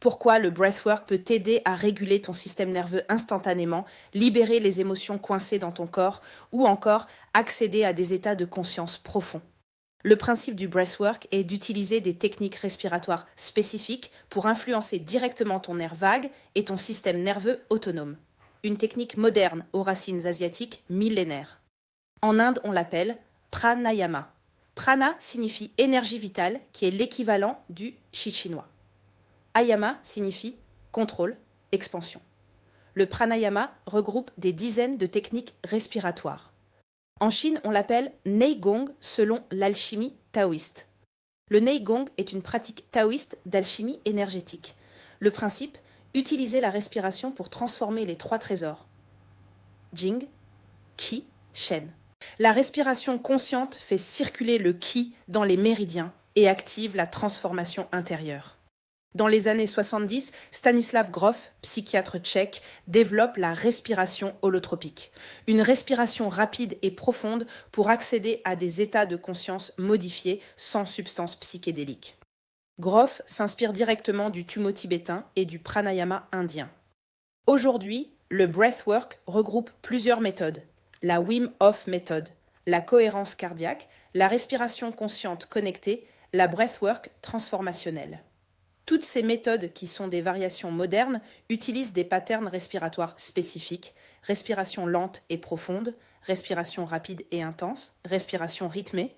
pourquoi le breathwork peut t'aider à réguler ton système nerveux instantanément, libérer les émotions coincées dans ton corps ou encore accéder à des états de conscience profonds. Le principe du breathwork est d'utiliser des techniques respiratoires spécifiques pour influencer directement ton nerf vague et ton système nerveux autonome. Une technique moderne aux racines asiatiques millénaires. En Inde, on l'appelle pranayama. Prana signifie énergie vitale, qui est l'équivalent du chi chinois. Ayama signifie contrôle, expansion. Le pranayama regroupe des dizaines de techniques respiratoires. En Chine, on l'appelle Neigong selon l'alchimie taoïste. Le Neigong est une pratique taoïste d'alchimie énergétique. Le principe, utiliser la respiration pour transformer les trois trésors. Jing, Qi, Shen. La respiration consciente fait circuler le Qi dans les méridiens et active la transformation intérieure. Dans les années 70, Stanislav Grof, psychiatre tchèque, développe la respiration holotropique, une respiration rapide et profonde pour accéder à des états de conscience modifiés sans substance psychédélique. Grof s'inspire directement du tumo tibétain et du pranayama indien. Aujourd'hui, le breathwork regroupe plusieurs méthodes. La Wim Hof méthode, la cohérence cardiaque, la respiration consciente connectée, la breathwork transformationnelle. Toutes ces méthodes, qui sont des variations modernes, utilisent des patterns respiratoires spécifiques, respiration lente et profonde, respiration rapide et intense, respiration rythmée.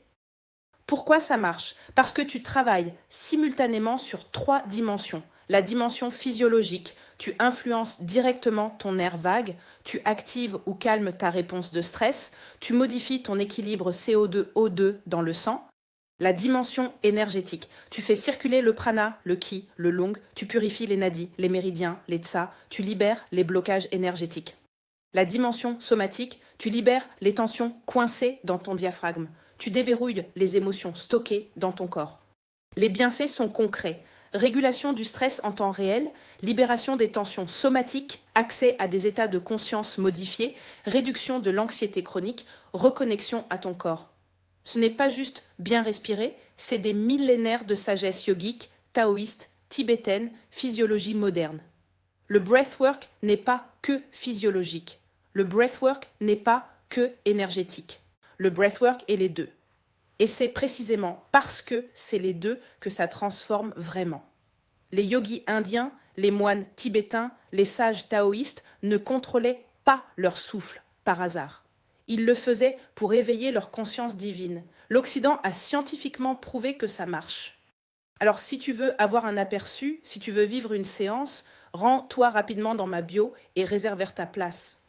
Pourquoi ça marche? Parce que tu travailles simultanément sur 3 dimensions. La dimension physiologique, tu influences directement ton nerf vague, tu actives ou calmes ta réponse de stress, tu modifies ton équilibre CO2-O2 dans le sang. La dimension énergétique, tu fais circuler le prana, le ki, le lung, tu purifies les nadis, les méridiens, les tsa, tu libères les blocages énergétiques. La dimension somatique, tu libères les tensions coincées dans ton diaphragme, tu déverrouilles les émotions stockées dans ton corps. Les bienfaits sont concrets. Régulation du stress en temps réel, libération des tensions somatiques, accès à des états de conscience modifiés, réduction de l'anxiété chronique, reconnexion à ton corps. Ce n'est pas juste bien respirer, c'est des millénaires de sagesse yogique, taoïste, tibétaine, physiologie moderne. Le breathwork n'est pas que physiologique. Le breathwork n'est pas que énergétique. Le breathwork est les deux. Et c'est précisément parce que c'est les deux que ça transforme vraiment. Les yogis indiens, les moines tibétains, les sages taoïstes ne contrôlaient pas leur souffle par hasard. Ils le faisaient pour éveiller leur conscience divine. L'Occident a scientifiquement prouvé que ça marche. Alors si tu veux avoir un aperçu, si tu veux vivre une séance, rends-toi rapidement dans ma bio et réserve ta place.